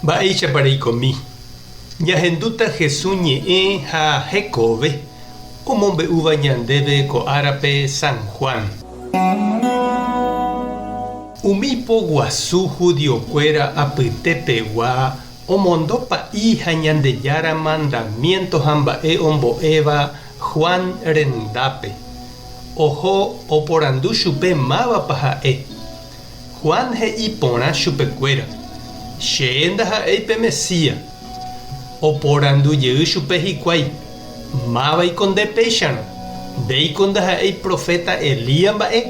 Ba'éicha pareikomi. Ñahendúta Jesús ñe'ẽ ha hekove omombe'úva ñandéve ko árape San Juan. Umípo guasu judiokuéra apytépegua omondópa'i ha Ñandejára mandamiento ha mba'e ombo'éva Juan rendápe. Oho oporandu chupe mávapa ha'e. Juan he'i porã chupekuéra. Che ndaha'éipe Mesías. Oporandu jey chupe hikuái. Máva'iko ndepéicharõ. Ndéiko ndaha'éi profeta Elías mba'e.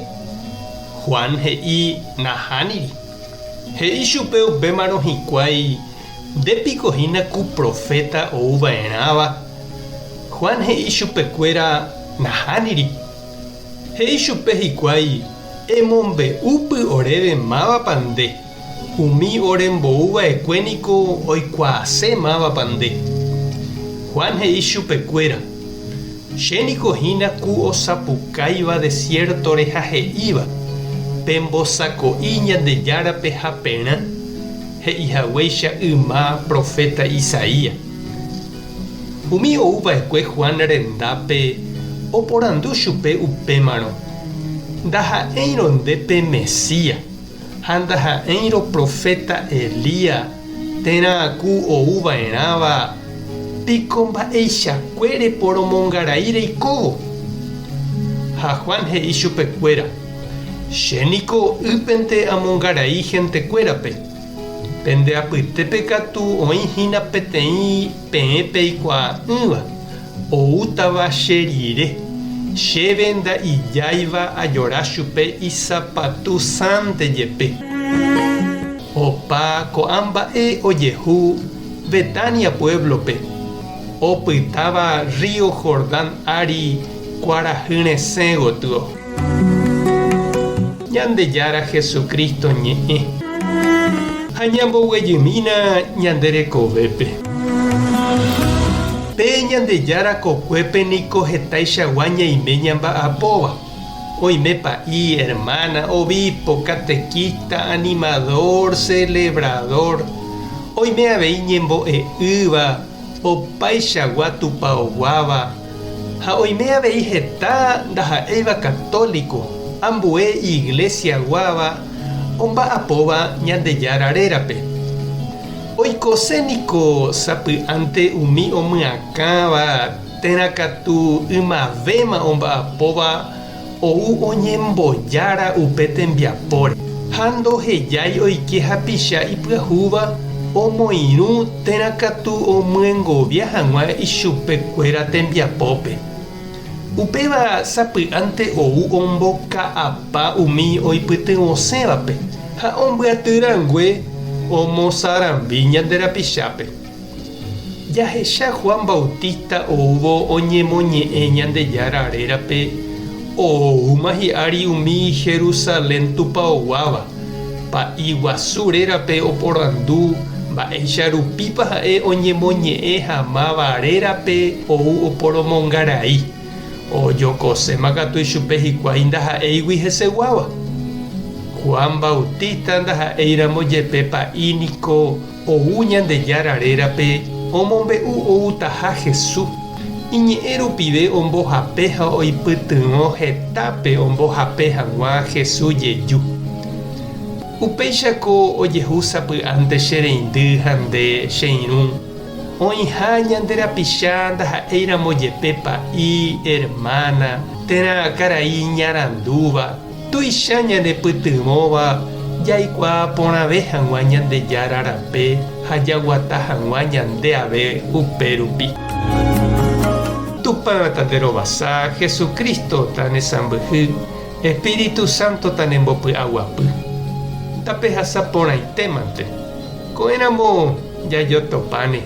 Juan he'i nahániri. He'i chupe upémarõ hikuái. Ndépikohína ku profeta ouva'erãva. Juan he'i chupekuéra nahániri. He'i chupe hikuái emombe'úpy oréve mávapa nde. Umi orembo'uva'ekuéniko oikuaase mávapa nde. Juan he'i chupekuéra. Chénikohína ku osapukáiva desiertore ha he'íva. Pembosako'i Ñandejárape ha perã. He'ihaguéicha yma profeta Isaías. Umi ouva'ekue Juan rendápe oporandu chupe upémarõ. Ndaha'éirõ ndépe Mesías. Ha ndaha'éirõ profeta Elías térã ku ouva'erãva. Piko mba'eichakuére poromongarai reikóvo. Ha Juan he'i chupekuéra. Chéniko ypente amongarai hentekuérape. Pende apytépe katu oĩhína peteĩ peẽpe eikuaa'ỹva. Oútava che rire. Chéve nda'ijáiva ajora chupe isapatu sãnte jepe. Opa ko'ãmba'e ojehu Betania pueblope. Opytáva Río Jordán ári kuarahy gotyo. Ñandejára Jesucristo ñe'ẽ. Ha ñamboguejymína ñanderekovépe. Pe Ñandejára kokuépe niko hetaichagua ñaime ñamba'apóva. Oime pa'i, hermana, obispo, catequista, animador, celebrador. Oime avei ñembo'e'ỹva opaichagua tupaoguáva. Ha oime avei heta ndaha'éiva católico ambue iglesia guáva omba'apóva Ñandejára rérape. Oikoséniko sapy'ánte umi omyakãva térãkatu ymavéma omba'apóva ou oñembojára upe tembiapóre. Ha ndohejái oike hapicha ipyahúva omoirũ térãkatu omyengovia hag̃ua ichupekuéra tembiapópe. Upéva sapy'ánte ou omboka'apa umi oipytyvosẽvape ha ombyatyrangue omosarambi ñanderapichápe. Jahecha Juan Bautista ouvo oñemoñe'ẽ Ñandejára rérape oúma hi'ári umi Jerusalén tupaoguáva. Pa'i guasu rérape oporandu mba'éicha rupípa ha'e oñemoñe'ẽ hamáva rérape ou oporomongarai. Ojokoséma katu ichupe hikuái ndaha'éigui heseguáva. Juan Bautista ndaha'éiramo jepe pa'íniko ou Ñandejára rérape omombe'u outaha Jesús. Iñe'ẽ rupive ombohape ha oipytyvõ hetápe ombohape hag̃ua Jesús jeju. Upéichako ojehu sapy'ánte che reindy ha nde che irũ. Oĩha ñanderapicha ndaha'éiramo jepe pa'i, hermana, térã karai ñarandúva. Tuicha ñandepytyvõva jaikuaa porãve hag̃ua Ñandejára rape ha jaguata hag̃ua ñandeave upérupi. Tupã tanderovasa Jesucristo tanesãmbyhy, Espíritu Santo tanembopy'aguapy. Tapehasa porãitémante. Ko'ẽramo jajotopáne.